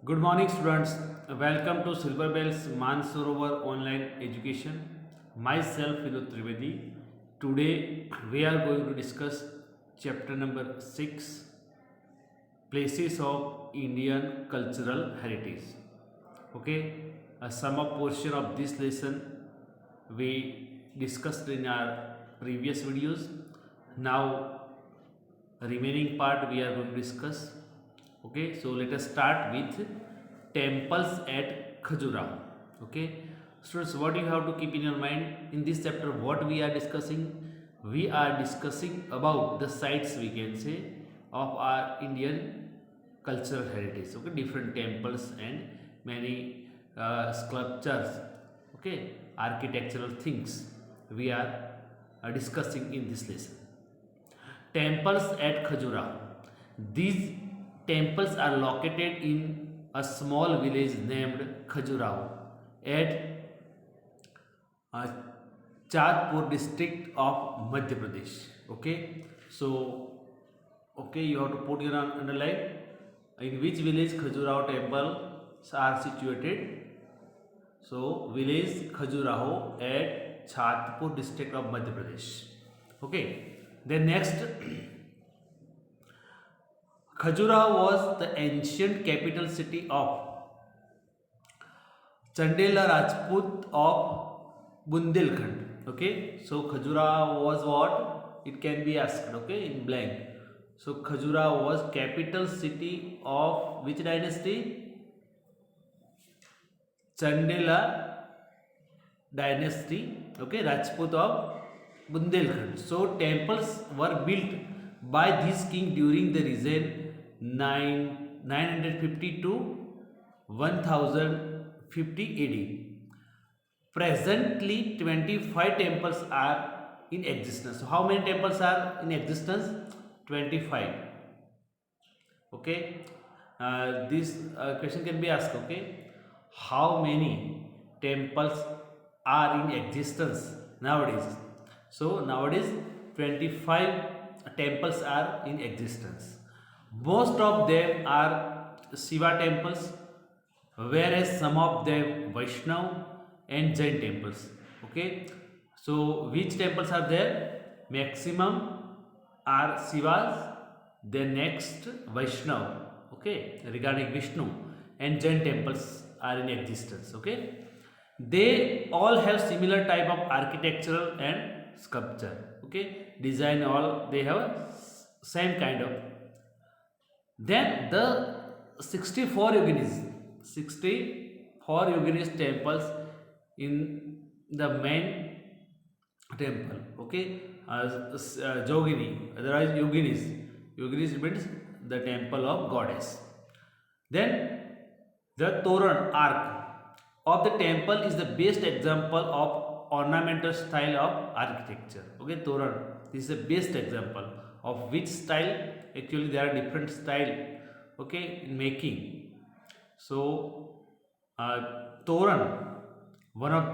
Good morning, students. Welcome to Silver Bells Mansarovar Online Education. Myself, Vinod Trivedi. Today, we are going to discuss chapter number 6, Places of Indian Cultural Heritage. Okay, a sum up portion of this lesson we discussed in our previous videos. Now, remaining part we are going to discuss. Okay, so let us start with temples at Khajuraho. Okay, students, what you have to keep in your mind in this chapter, what we are discussing? We are discussing about the sites, we can say, of our Indian cultural heritage. Okay, different temples and many sculptures. Okay, architectural things we are discussing in this lesson. Temples at Khajuraho. These temples are located in a small village named Khajuraho at uh, Chandpur district of Madhya Pradesh. Okay, so you have to put your underline in which village Khajuraho temples are situated. So village Khajuraho at Chandpur district of Madhya Pradesh. Okay, then next. Khajuraho was the ancient capital city of Chandela Rajput of Bundelkhand. Okay, so Khajuraho was what? It can be asked, okay, in blank. So Khajuraho was capital city of which dynasty? Chandela dynasty, okay, Rajput of Bundelkhand. So temples were built by this king during the reign 950 to 1050 AD. Presently, 25 temples are in existence. So, how many temples are in existence? 25. Okay. This question can be asked. Okay. How many temples are in existence nowadays? So, nowadays, 25 temples are in existence. Most of them are Shiva temples, whereas some of them Vaishnav and Jain temples. Okay, so which temples are there? Maximum are Shivas, then next Vaishnav. Okay, regarding Vishnu, and Jain temples are in existence. Okay, they all have similar type of architectural and sculpture. Okay, design, all they have same kind of. Then the 64 yoginis temples in the main temple. Okay, Jogini, otherwise yoginis. Yoginis means the temple of goddess. Then the Toran arc of the temple is the best example of ornamental style of architecture. Okay, Toran, this is the best example of which style. Actually, there are different style. Okay, in making. So, Toran, one of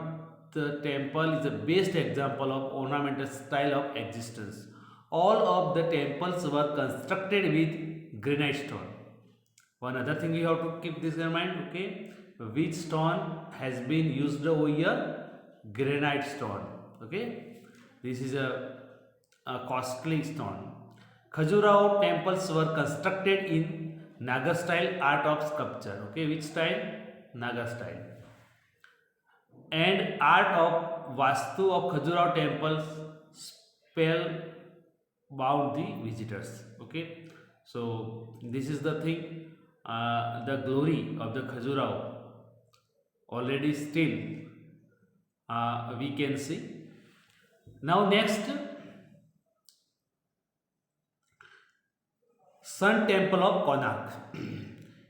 the temple, is the best example of ornamental style of existence. All of the temples were constructed with granite stone. One other thing you have to keep this in mind, okay? Which stone has been used over here? Granite stone, okay? This is a costly stone. Khajuraho temples were constructed in Naga style art of sculpture, okay? Which style? Naga style. And art of Vastu of Khajuraho temples spellbound the visitors, okay? So this is the thing, the glory of the Khajuraho already still we can see. Now next, Sun Temple of Konark.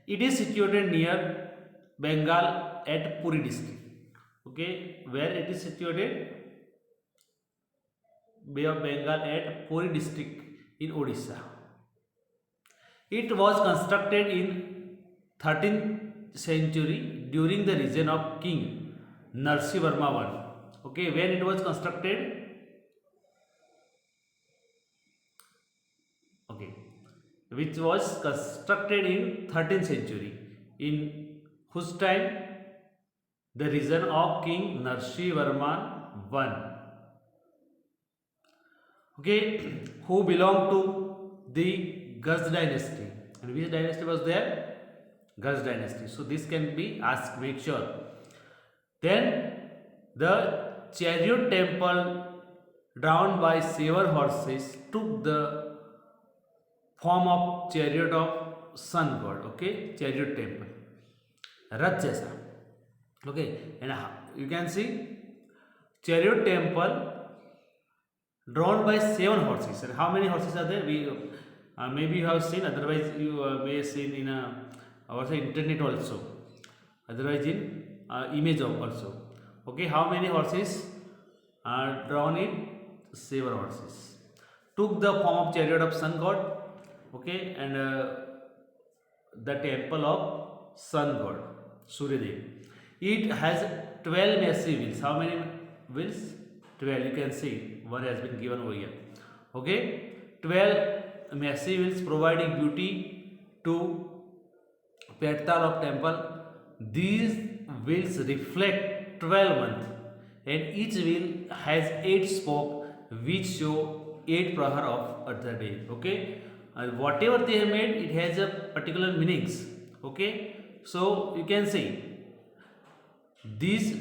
It is situated near Bengal at Puri district. Okay, where it is situated? Bay of Bengal at Puri district in Odisha. It was constructed in 13th century during the reign of King Narsivarma I. Okay, when it was constructed? Okay, which was constructed in 13th century In whose time? The reign of King Narshivarman I. Okay, who belonged to the Gaz dynasty. And which dynasty was there? Gaz dynasty. So this can be asked, make sure. Then the chariot temple drawn by 7 horses took the form of chariot of sun god. Okay, chariot temple, rath jaisa. Okay, and you can see chariot temple drawn by 7 horses. And how many horses are there? We maybe you have seen, otherwise you may have seen in our internet also, otherwise in image also. Okay, how many horses are drawn in? 7 horses. Took the form of chariot of sun god. Okay, and the temple of sun god Suryadev. It has 12 massive wheels. How many wheels? 12. You can see one has been given over here. Okay, 12 massive wheels providing beauty to pedestal of temple. These wheels reflect 12 months, and each wheel has 8 spokes which show 8 prahar of the day. Okay, and whatever they have made, it has a particular meanings. Okay, so you can see these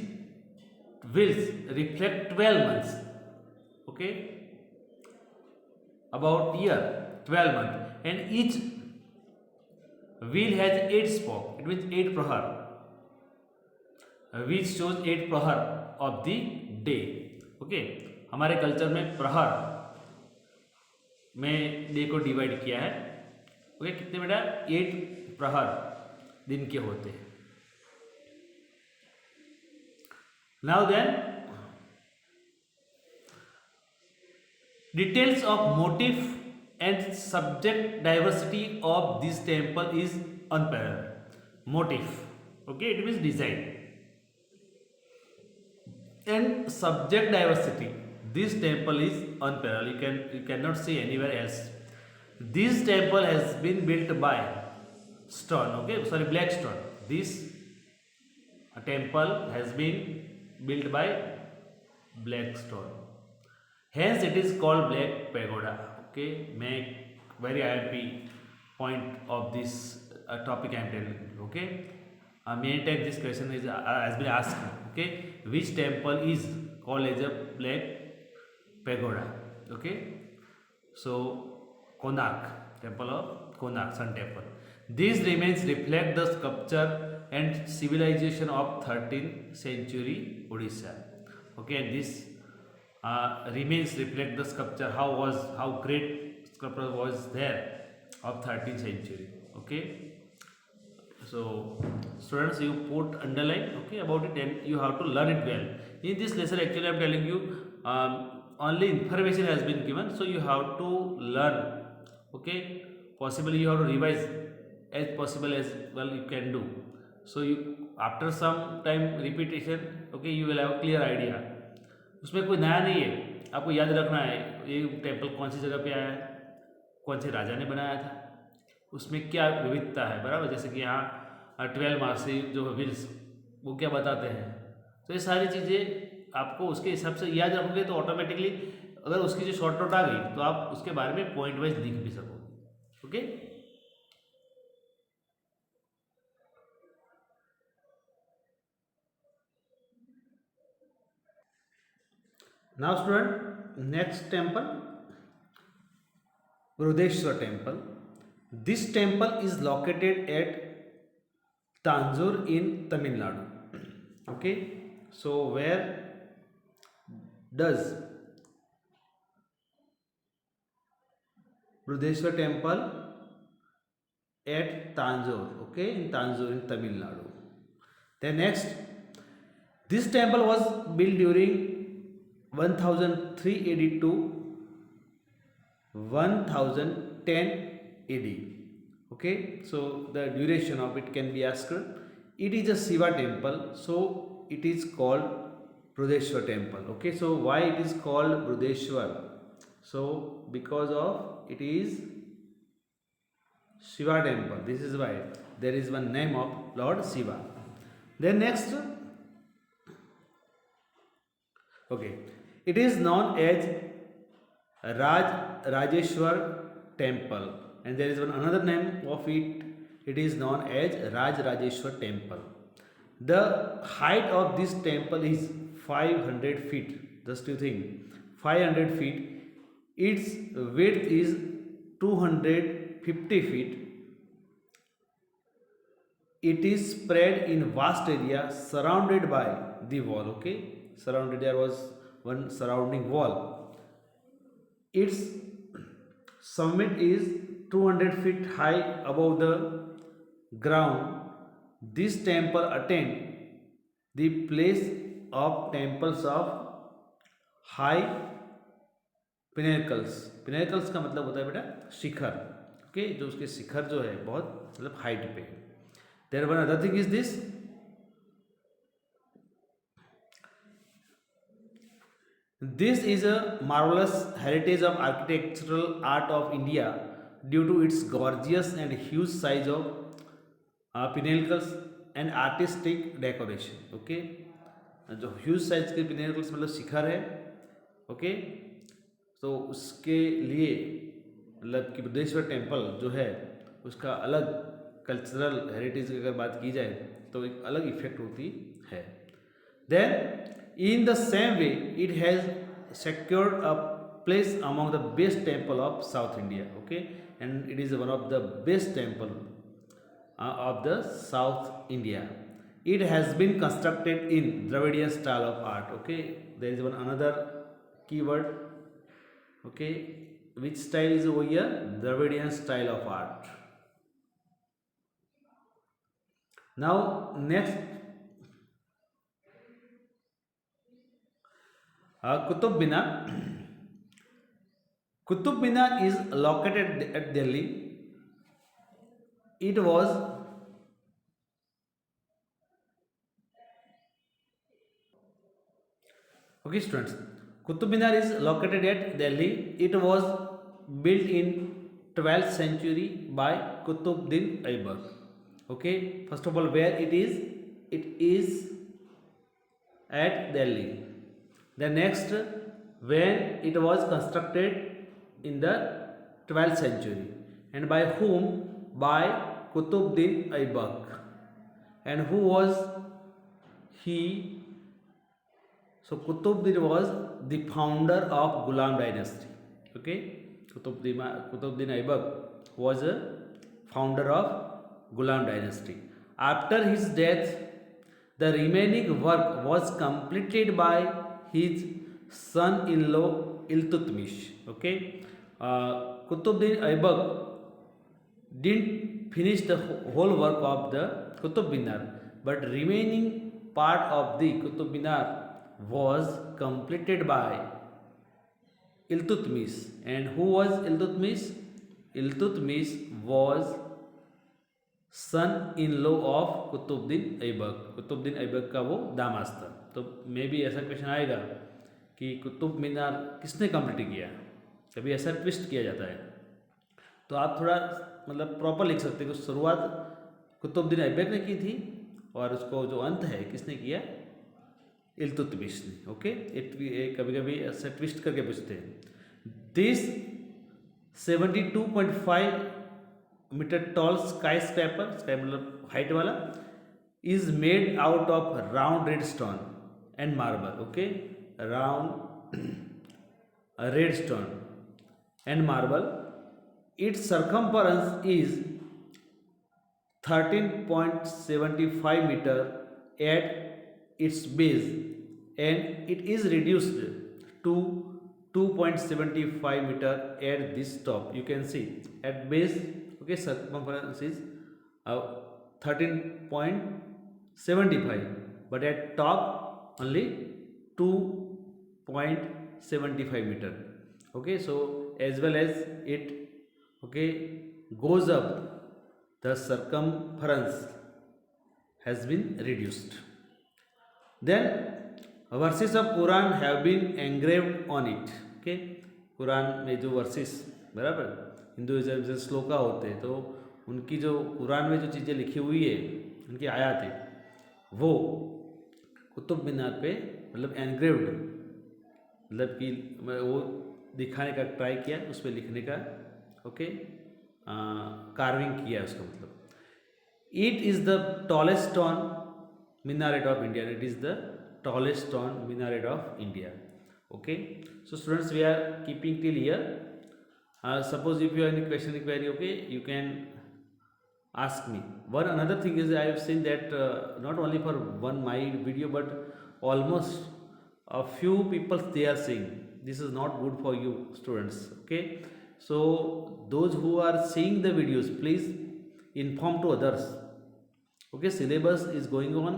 wheels reflect 12 months. Okay, about year 12 months, and each wheel has 8 spoke. It means 8 prahar, which shows 8 प्रहर of the day. Okay, हमारे culture में प्रहर में day को divide किया है. Okay, कितने बेटा? 8 प्रहर दिन के होते हैं. Now then details of motif and subject diversity of this temple is unparalleled. Motif, okay, it means design, and subject diversity. This temple is unparalleled. You cannot see anywhere else. This temple has been built by stone. Okay, sorry, black stone. This temple has been built by black stone. Hence it is called Black Pagoda. Okay, make very IMP point of this topic I am telling you. Okay, many times this question has been asked. Okay, which temple is called as a Black Pagoda? Okay, so Konark, temple of Konark, Sun Temple. These remains reflect the sculpture and civilization of 13th century Odisha. Okay, and this remains reflect the sculpture, how great sculpture was there of 13th century. Okay, so students, you put underline, okay, about it, and you have to learn it well. In this lesson actually I am telling you only information has been given, so you have to learn. Okay, possibly you have to revise as possible as well you can do. So you, after some time repetition, okay, you will have a clear idea. उसमें कोई नया नहीं है, आपको याद रखना है ये टेम्पल कौन सी जगह पे आया है, कौन से राजा ने बनाया था, उसमें क्या विविधता है. बराबर, जैसे कि यहाँ 12 मासी जो व्हील्स वो क्या बताते हैं. तो ये सारी चीज़ें आपको उसके हिसाब से याद रखोगे तो ऑटोमेटिकली अगर उसकी जो शॉर्ट नोट आ गई तो आप उसके बारे में पॉइंट वाइज लिख भी सकोगे. Okay, now student, next temple, Brudeshwar temple. This temple is located at Tanjore in Tamil Nadu. Okay, so where does Brudeshwar temple? At Tanjore. Okay, in Tanjore in Tamil Nadu. Then next, this temple was built during 1380 to 1010 AD. Okay, so the duration of it can be asked. It is a Shiva temple, so it is called Brudeshwar temple. Okay, so why it is called Brudeshwar? So because of it is Shiva temple. This is why there is one name of Lord Shiva. Then next, okay, it is known as Rajeshwar temple, and there is one another name of it. It is known as Rajeshwar temple. The height of this temple is 500 feet. Just you think, 500 feet. Its width is 250 feet. It is spread in vast area surrounded by the wall. Okay, surrounded, there was one surrounding wall. Its summit is 200 feet high above the ground. This temple attained the place of temples of high पिनेकल्स. पिनेकल्स का मतलब होता है बेटा शिखर. Okay, जो उसके शिखर जो है बहुत मतलब हाइट पे. There one other thing is this, this is a marvellous heritage of architectural art of India due to its gorgeous and huge size of pinnacles and artistic decoration. Okay, जो huge size के pinnacles मतलब शिखर है. Okay, तो उसके लिए मतलब कि Buddheshwar temple जो है उसका अलग कल्चरल हेरिटेज की अगर बात की जाए तो एक अलग इफेक्ट होती है. Then in the same way it has secured a place among the best temple of South India. Okay, and it is one of the best temple of the South India. It has been constructed in Dravidian style of art. Okay, there is one another keyword. Okay, which style is over here? Dravidian style of art. Now next, Qutub Minar. Qutub Minar is located at Delhi. It was okay students, Qutub Minar is located at Delhi. It was built in 12th century by Qutbuddin Aibak. Okay, first of all, where it is? It is at Delhi. The next, when it was constructed in the 12th century, and by whom? By Qutbuddin Aibak. And who was he? So Qutbuddin was the founder of Ghulam dynasty. Okay, Qutbuddin Aibak was a founder of Ghulam dynasty. After his death, the remaining work was completed by his son-in-law Iltutmish. Okay, Qutbuddin Aibak didn't finish the whole work of the Qutub Minar, but remaining part of the Qutub Minar was completed by Iltutmish. And who was Iltutmish? Iltutmish was son-in-law of Qutbuddin Aibak. Qutbuddin Aibak का वो दामाद था. तो मे भी ऐसा question आएगा कि कुतुब मीनार किसने कंप्लीट किया. कभी ऐसा ट्विस्ट किया जाता है, तो आप थोड़ा मतलब प्रॉपर लिख सकते हैं कि शुरुआत कुतुबुद्दीन ऐबक ने की थी और उसको जो अंत है किसने किया? इल्तुतमिश ने. ओके, कभी कभी ऐसा ट्विस्ट करके पूछते हैं. This 72.5 metre tall skyscraper, sky मतलब हाइट वाला, is made out of round red stone and marble. Okay, round red stone and marble. It's circumference is 13.75 meter at its base, and it is reduced to 2.75 meter at this top. You can see at base, okay, circumference is 13.75, but at top only 2.75 meter. Okay, so as well as it, okay, goes up, the circumference has been reduced. Then verses of Quran have been engraved on it. Okay, Quran में जो versus बराबर Hinduism से श्लोका होते हैं तो उनकी जो कुरान में जो चीज़ें लिखी हुई है, उनकी आयत है, वो कुतुब मीनार पे मतलब एनग्रेव्ड, मतलब कि वो दिखाने का ट्राई किया, उस पर लिखने का ओके कार्विंग किया है उसका मतलब। It is the tallest stone minaret of India. It is the tallest stone minaret of India. Okay, so students, we are keeping till here. Suppose if you have any question query, okay, you can ask me. One another thing is I have seen that not only for one my video, but almost a few people they are saying this is not good for you students. Okay, so those who are seeing the videos, please inform to others. Okay, syllabus is going on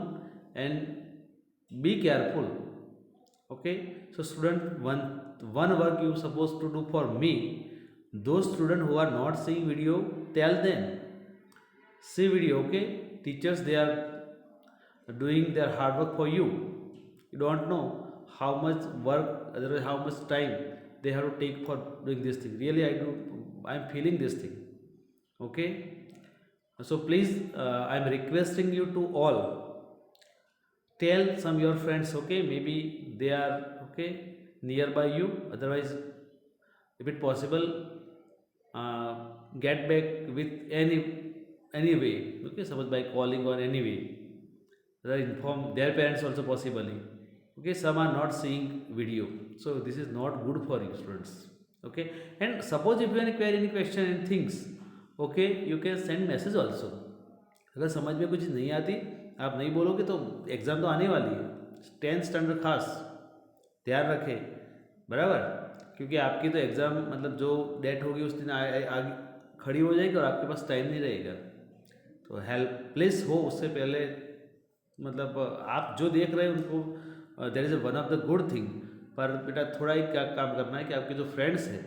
and be careful. Okay, so student, one work you supposed to do for me, those students who are not seeing video, tell them see video. Okay, teachers, they are doing their hard work for you. You don't know how much work, otherwise how much time they have to take for doing this thing. Really, I am feeling this thing. Okay, so please, I am requesting you to all tell some your friends. Okay, maybe they are okay nearby you, otherwise if it possible, uh, get back with any way. Okay, suppose by calling or any way, they inform their parents also possibly. Okay, some are not seeing video, so this is not good for you students. Okay, and suppose if you have any query, any question and things, okay, you can send message also. अगर समझ में कुछ नहीं आती, आप नहीं बोलोगे तो एग्ज़ाम तो आने वाली है, 10th स्टैंडर्ड खास ध्यान रखें, बराबर, क्योंकि आपकी तो एग्ज़ाम मतलब जो डेट होगी उस दिन आगे खड़ी हो जाएगी और आपके पास टाइम नहीं रहेगा। तो हेल्पलेस हो उससे पहले, मतलब आप जो देख रहे हैं उनको that is one of the good thing, पर बेटा थोड़ा ही क्या काम करना है कि आपके जो फ्रेंड्स हैं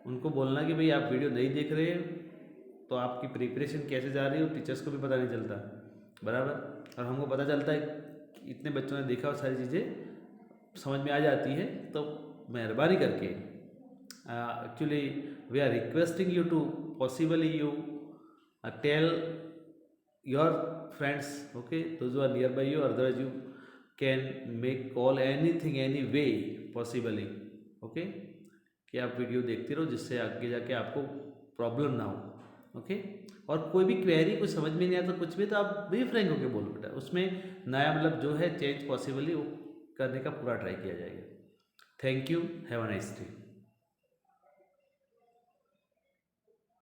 उनको बोलना कि भाई आप वीडियो नहीं देख रहे तो आपकी प्रिपरेशन कैसे जा रही है, टीचर्स को भी पता नहीं चलता, बराबर, और हमको पता चलता है कि इतने बच्चों ने देखा और सारी चीज़ें समझ में आ जाती है। तो मेहरबानी करके actually we are requesting you to possibly you tell your friends, okay, those who are nearby you, otherwise you can make call anything any way possibly, okay, कि आप वीडियो देखते रहो जिससे आगे जाके आपको प्रॉब्लम ना हो। ओके, और कोई भी क्वेरी कुछ समझ में नहीं आता कुछ भी, तो आप भी फ्रैंक होकर बोलो बेटा, उसमें नया मतलब जो है चेंज पॉसिबली वो करने का पूरा ट्राई किया जाएगा। Thank you, have a nice day.